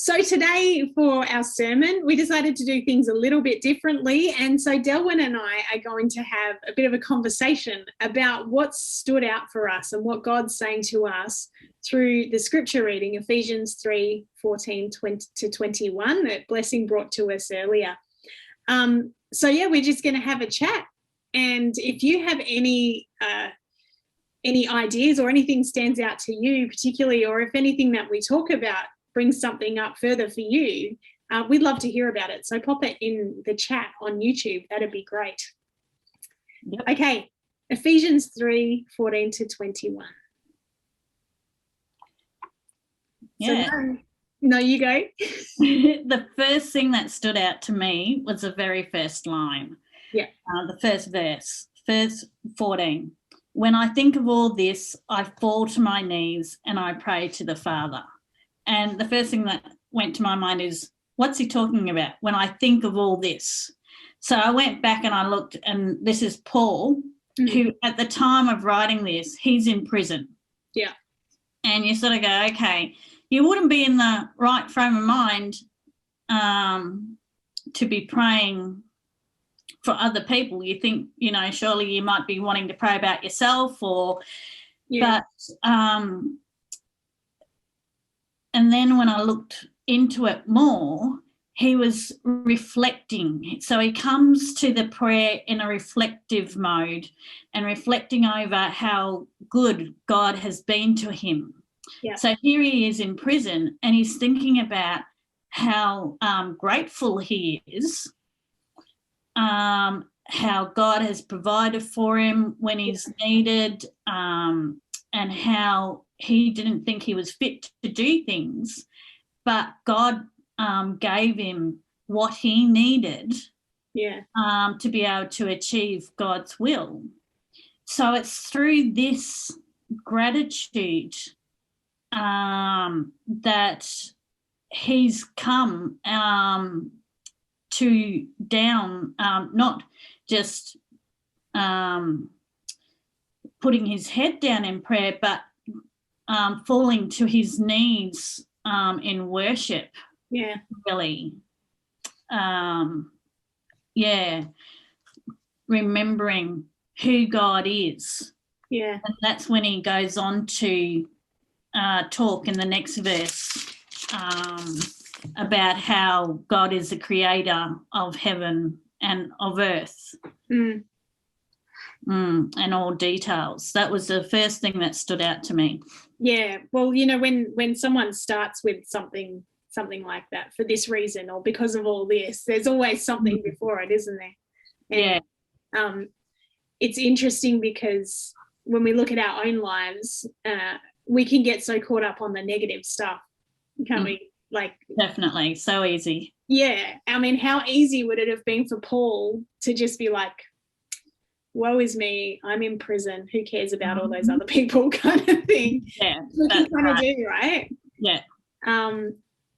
So today for our sermon, we decided to do things a little bit differently. And so Delwyn and I are going to have a bit of a conversation about what stood out for us and what God's saying to us through the scripture reading, Ephesians 3:14-21, that Blessing brought to us earlier. We're just going to have a chat. And if you have any ideas or anything stands out to you particularly, or if anything that we talk about brings something up further for you, we'd love to hear about it. So pop it in the chat on YouTube. That'd be great. Yep. Okay, Ephesians 3:14-21. Yeah. So, no, you go. The first thing that stood out to me was the very first line. Yeah. The first verse, verse 14. When I think of all this, I fall to my knees and I pray to the Father. And the first thing that went to my mind is, what's he talking about? When I think of all this. So I went back and I looked, and this is Paul, who at the time of writing this, he's in prison. Yeah. And you sort of go, okay, you wouldn't be in the right frame of mind to be praying for other people. You think, surely you might be wanting to pray about yourself but and then when I looked into it more, he was reflecting. So he comes to the prayer in a reflective mode and reflecting over how good God has been to him. Yeah. So here he is in prison and he's thinking about how grateful he is, how God has provided for him when he's needed, and how he didn't think he was fit to do things, but God gave him what he needed to be able to achieve God's will. So it's through this gratitude that he's come to down, not just putting his head down in prayer, but falling to his knees in worship. Yeah. Really. Remembering who God is. Yeah. And that's when he goes on to talk in the next verse about how God is the creator of heaven and of earth. And all details. That was the first thing that stood out to me. Yeah. Well, when someone starts with something like that for this reason or because of all this, there's always something before it, isn't there? And, it's interesting because when we look at our own lives, we can get so caught up on the negative stuff, can't we? Definitely. So easy. Yeah. I mean, how easy would it have been for Paul to just be like, woe is me, I'm in prison, who cares about all those other people, kind of thing. Yeah, we can kind of do, right? Yeah.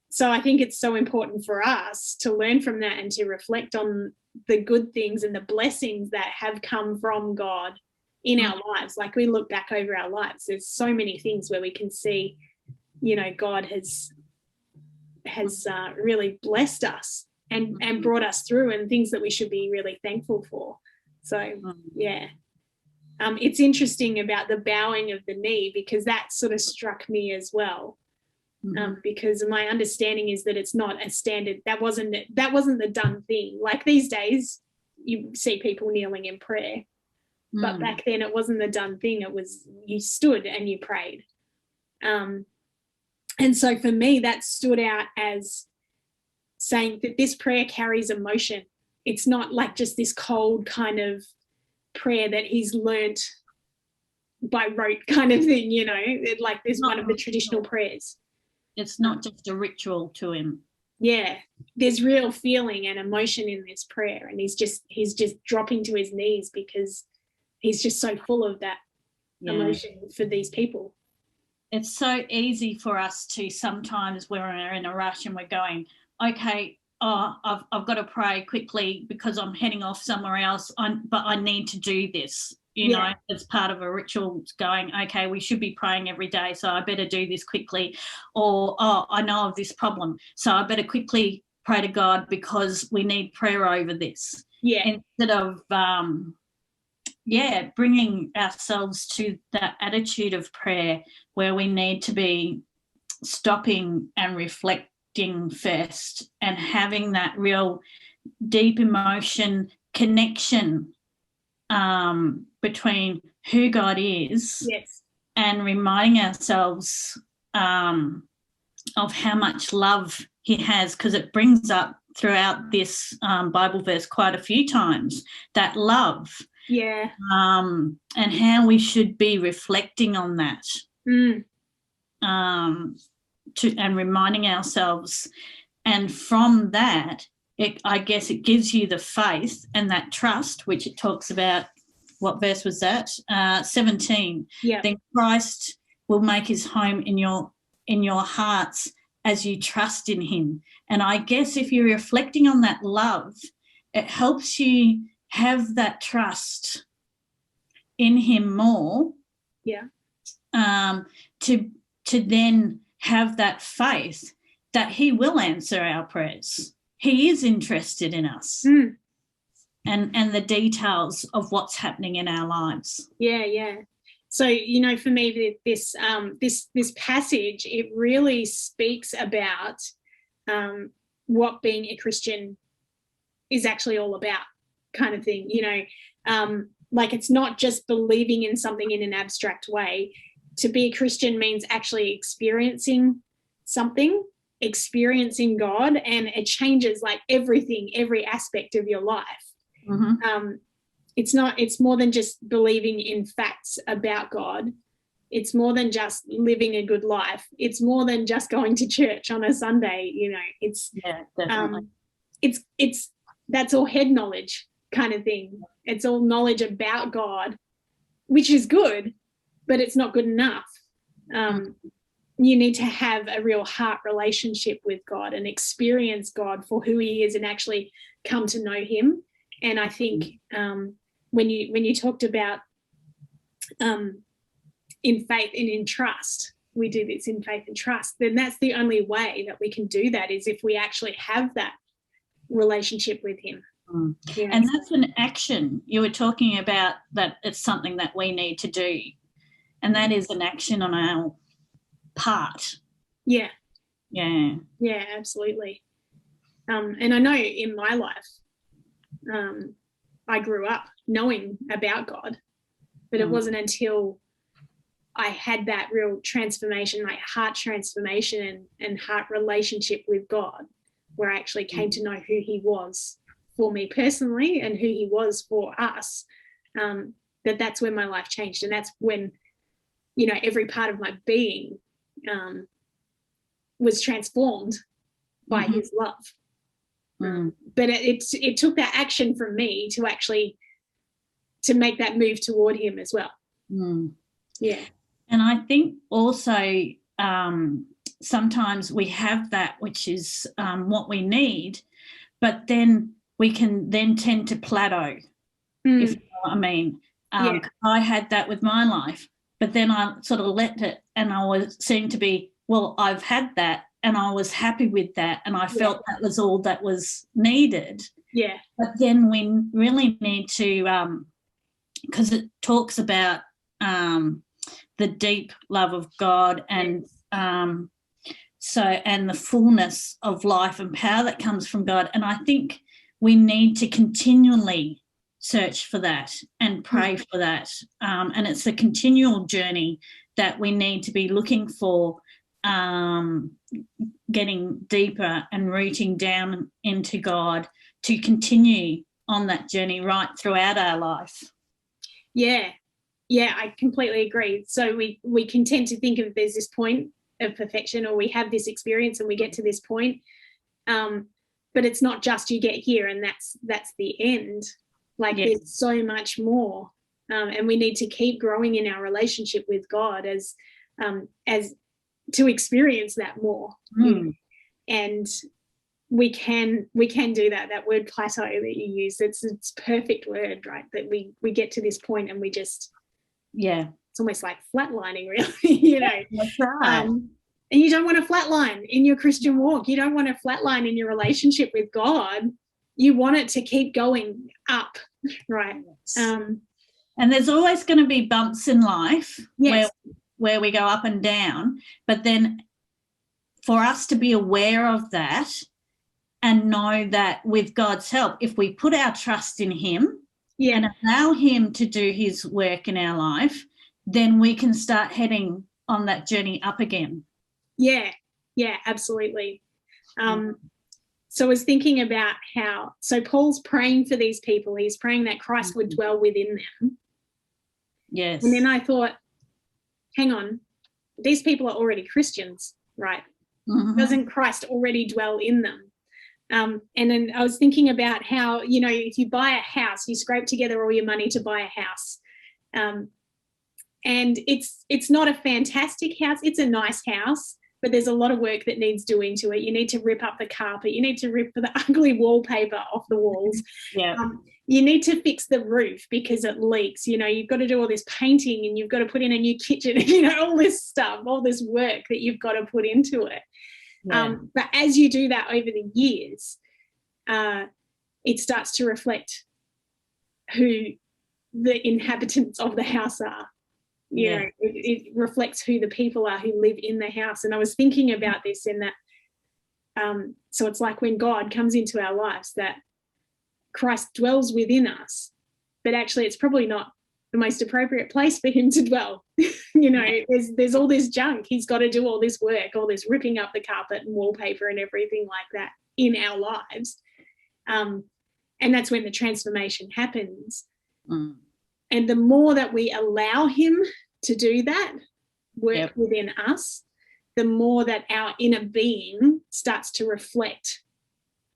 So I think it's so important for us to learn from that and to reflect on the good things and the blessings that have come from God in our lives. Like we look back over our lives, there's so many things where we can see, God has really blessed us and brought us through, and things that we should be really thankful for. So, it's interesting about the bowing of the knee, because that sort of struck me as well. Because my understanding is that it's not a standard. That wasn't the done thing. Like these days, you see people kneeling in prayer, but back then it wasn't the done thing. It was you stood and you prayed. And so for me, that stood out as saying that this prayer carries emotion. It's not like just this cold kind of prayer that he's learnt by rote kind of thing, like this one of the traditional prayers. It's not just a ritual to him. Yeah, there's real feeling and emotion in this prayer, and he's just dropping to his knees because he's just so full of that emotion for these people. It's so easy for us to sometimes when we're in a rush and we're going, okay, I've got to pray quickly because I'm heading off somewhere else, but I need to do this. you know, as part of a ritual, going, okay, we should be praying every day, so I better do this quickly. Or, oh, I know of this problem, so I better quickly pray to God because we need prayer over this. Yeah. Instead of, bringing ourselves to that attitude of prayer where we need to be stopping and reflecting first and having that real deep emotion connection between who God is, yes, and reminding ourselves of how much love he has, because it brings up throughout this Bible verse quite a few times, that love. Yeah. And how we should be reflecting on that. And reminding ourselves. And from that, I guess it gives you the faith and that trust, which it talks about. What verse was that? 17. Yeah. Then Christ will make his home in your hearts as you trust in him. And I guess if you're reflecting on that love, it helps you have that trust in him more. Yeah. To then have that faith that he will answer our prayers. He is interested in us and the details of what's happening in our lives. Yeah, yeah. So, you know, for me, this passage, it really speaks about what being a Christian is actually all about, kind of thing. You know, like it's not just believing in something in an abstract way. To be a Christian means actually experiencing something, experiencing God, and it changes like everything, every aspect of your life. It's more than just believing in facts about God. It's more than just living a good life. It's more than just going to church on a Sunday. You know, it's definitely. It's that's all head knowledge kind of thing. It's all knowledge about God, which is good, but it's not good enough. You need to have a real heart relationship with God and experience God for who he is and actually come to know him. And I think when you talked about in faith and in trust, we do this in faith and trust, then that's the only way that we can do that, is if we actually have that relationship with him. Yeah. And that's an action. You were talking about that it's something that we need to do, and that is an action on our part. Yeah, absolutely. And I know in my life, I grew up knowing about God, but it wasn't until I had that real transformation, like heart transformation and heart relationship with God, where I actually came to know who he was for me personally and who he was for us, that's when my life changed. And that's when, you know, every part of my being was transformed by his love. But it took that action from me to actually to make that move toward him as well. Yeah. And I think also sometimes we have that, which is what we need, but then we can then tend to plateau, if you know what I mean. I had that with my life, but then I sort of let it, and I seemed to be, well, I've had that and I was happy with that, and I felt that was all that was needed. Yeah. But then we really need to, because it talks about the deep love of God and and the fullness of life and power that comes from God. And I think we need to continually search for that and pray for that. And it's a continual journey that we need to be looking for, getting deeper and rooting down into God to continue on that journey right throughout our life. Yeah, I completely agree. So we can tend to think of there's this point of perfection, or we have this experience and we get to this point, but it's not just you get here and that's the end. Like there's so much more, and we need to keep growing in our relationship with God as to experience that more. And we can do that. That word plateau that you use, it's perfect word, right? That we get to this point and we just, it's almost like flatlining, really. You know. That's right. And you don't want to flatline in your Christian walk. You don't want to flatline in your relationship with God. You want it to keep going up, right? And there's always going to be bumps in life, yes, where we go up and down. But then for us to be aware of that and know that with God's help, if we put our trust in him and allow him to do his work in our life, then we can start heading on that journey up again. Yeah, absolutely. So I was thinking about how, so Paul's praying for these people. He's praying that Christ would dwell within them. Yes. And then I thought, hang on, these people are already Christians, right? Mm-hmm. Doesn't Christ already dwell in them? And then I was thinking about how, you know, if you buy a house, you scrape together all your money to buy a house. And it's not a fantastic house. It's a nice house, but there's a lot of work that needs doing to it. You need to rip up the carpet. You need to rip the ugly wallpaper off the walls. Yeah. You need to fix the roof because it leaks. You know, you've got to do all this painting and you've got to put in a new kitchen, you know, all this stuff, all this work that you've got to put into it. Yeah. But as you do that over the years, it starts to reflect who the inhabitants of the house are. You know, it reflects who the people are who live in the house. And I was thinking about this in that, so it's like when God comes into our lives, that Christ dwells within us, but actually it's probably not the most appropriate place for him to dwell. You know, there's all this junk. He's got to do all this work, all this ripping up the carpet and wallpaper and everything like that in our lives. And that's when the transformation happens. And the more that we allow him to do that work within us, the more that our inner being starts to reflect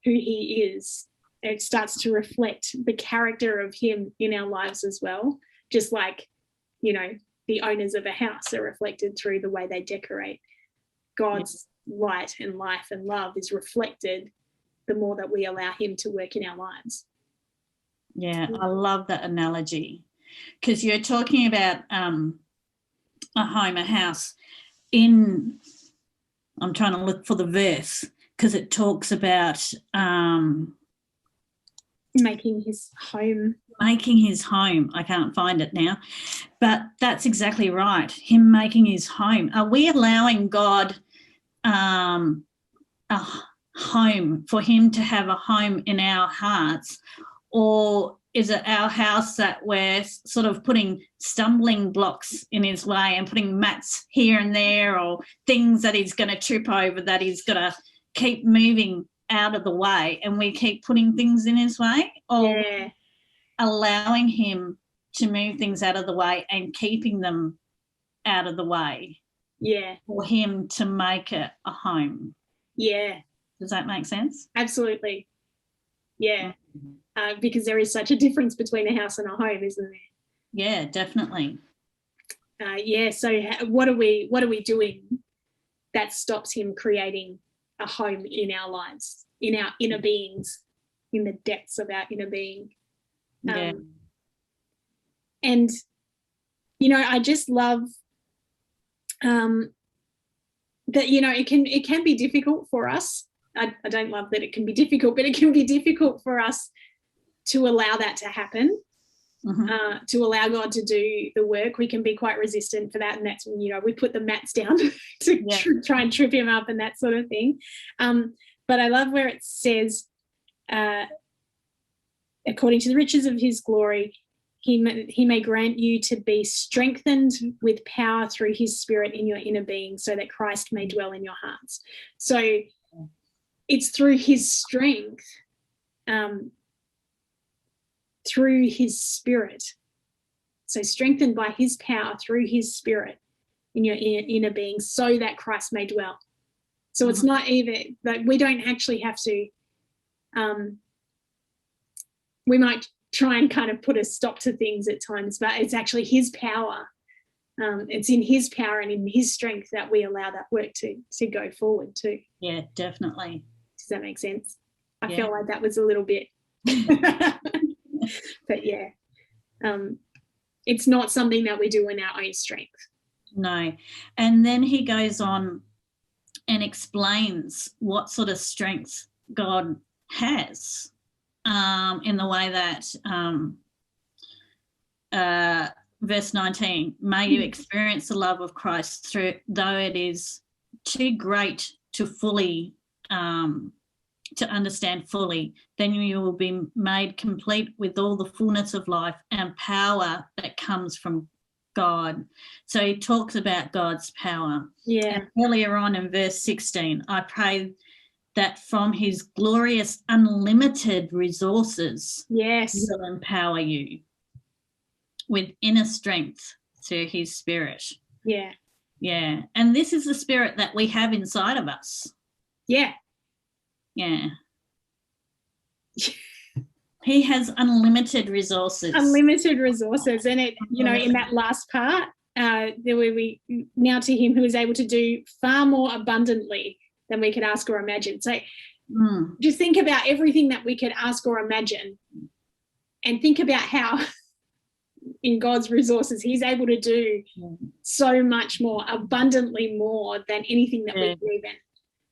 who he is. It starts to reflect the character of him in our lives as well. Just like, you know, the owners of a house are reflected through the way they decorate. God's light and life and love is reflected the more that we allow him to work in our lives. Yeah, I love that analogy, because you're talking about a home, a house. I'm trying to look for the verse, because it talks about making his home. I can't find it now, but that's exactly right. Him making his home. Are we allowing God a home, for him to have a home in our hearts? Or is it our house that we're sort of putting stumbling blocks in his way and putting mats here and there, or things that he's going to trip over, that he's going to keep moving out of the way, and we keep putting things in his way? Or allowing him to move things out of the way and keeping them out of the way for him to make it a home? Does that make sense? Absolutely. Because there is such a difference between a house and a home, isn't there? Yeah, definitely. So what are we doing that stops him creating a home in our lives, in our inner beings, in the depths of our inner being? And, you know, I just love that, you know, it can be difficult for us. I don't love that it can be difficult, but it can be difficult for us to allow that to happen, to allow God to do the work. We can be quite resistant for that, and that's when, you know, we put the mats down to try and trip him up and that sort of thing. But I love where it says, according to the riches of his glory, he may grant you to be strengthened with power through his Spirit in your inner being, so that Christ may dwell in your hearts. So it's through his strength, through his Spirit. So strengthened by his power through his Spirit in your inner being, so that Christ may dwell. So it's not even like we don't actually have to, we might try and kind of put a stop to things at times, but it's actually his power. It's in his power and in his strength that we allow that work to go forward too. Yeah, definitely. Does that make sense? I Yeah. felt like that was a little bit, but yeah, it's not something that we do in our own strength. No. And then he goes on and explains what sort of strength God has, in the way that verse 19, may you experience the love of Christ through, though it is too great to fully to understand fully, then you will be made complete with all the fullness of life and power that comes from God. So he talks about God's power. Yeah. And earlier on in verse 16, I pray that from his glorious unlimited resources, Yes. he will empower you with inner strength through his Spirit. Yeah. Yeah. And this is the Spirit that we have inside of us. Yeah. Yeah. He has unlimited resources. Unlimited resources. And it, you know, in that last part, there were we now to him who is able to do far more abundantly than we could ask or imagine. So just think about everything that we could ask or imagine, and think about how in God's resources he's able to do so much more, abundantly more than anything that we could even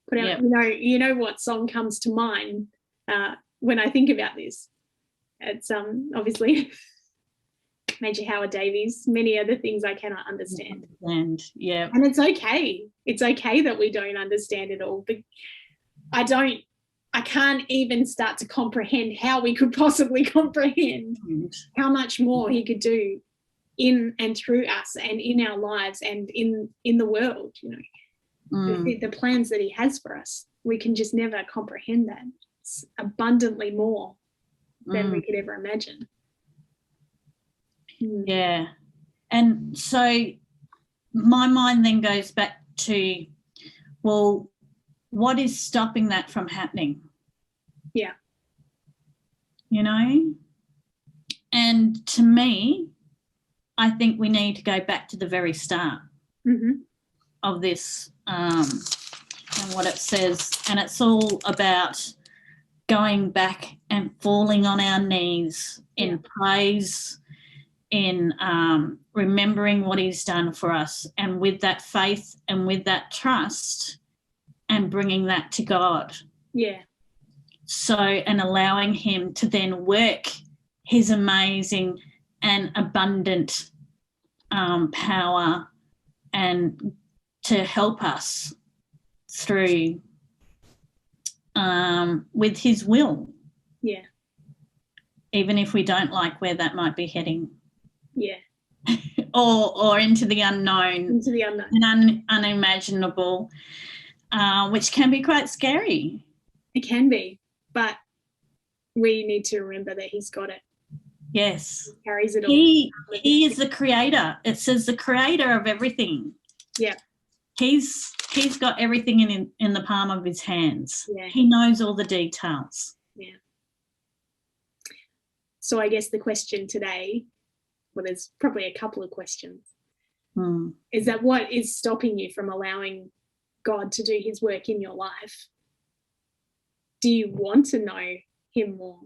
put out. You know what song comes to mind when I think about this? It's obviously Major Howard Davies, many other things I cannot understand. And it's okay. It's okay that we don't understand it all. But I can't even start to comprehend how we could possibly comprehend how much more he could do in and through us and in our lives and in the world, you know. The plans that he has for us. We can just never comprehend that. It's abundantly more than we could ever imagine. Yeah. And so my mind then goes back to, well, what is stopping that from happening? Yeah. You know? And to me, I think we need to go back to the very start of this and what it says. And it's all about going back and falling on our knees in praise, in remembering what he's done for us, and with that faith and with that trust and bringing that to God. Yeah. So, and allowing him to then work his amazing and abundant power and to help us through with his will. Yeah. Even if we don't like where that might be heading. Yeah. or into the unknown. Into the unknown. And unimaginable, which can be quite scary. It can be, but we need to remember that he's got it. Yes. He carries it all. He is the creator. It says the creator of everything. Yeah. He's got everything in the palm of his hands. Yeah. He knows all the details. Yeah. So I guess the question today, well, there's probably a couple of questions, is that what is stopping you from allowing God to do his work in your life? Do you want to know him more?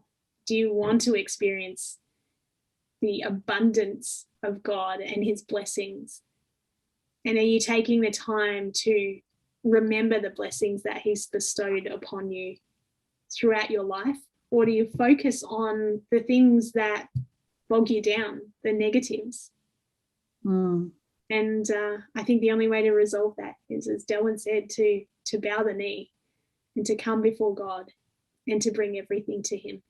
Do you want to experience the abundance of God and his blessings? And are you taking the time to remember the blessings that he's bestowed upon you throughout your life? Or do you focus on the things that bog you down, the negatives? And I think the only way to resolve that is, as Delwyn said, to bow the knee and to come before God and to bring everything to him.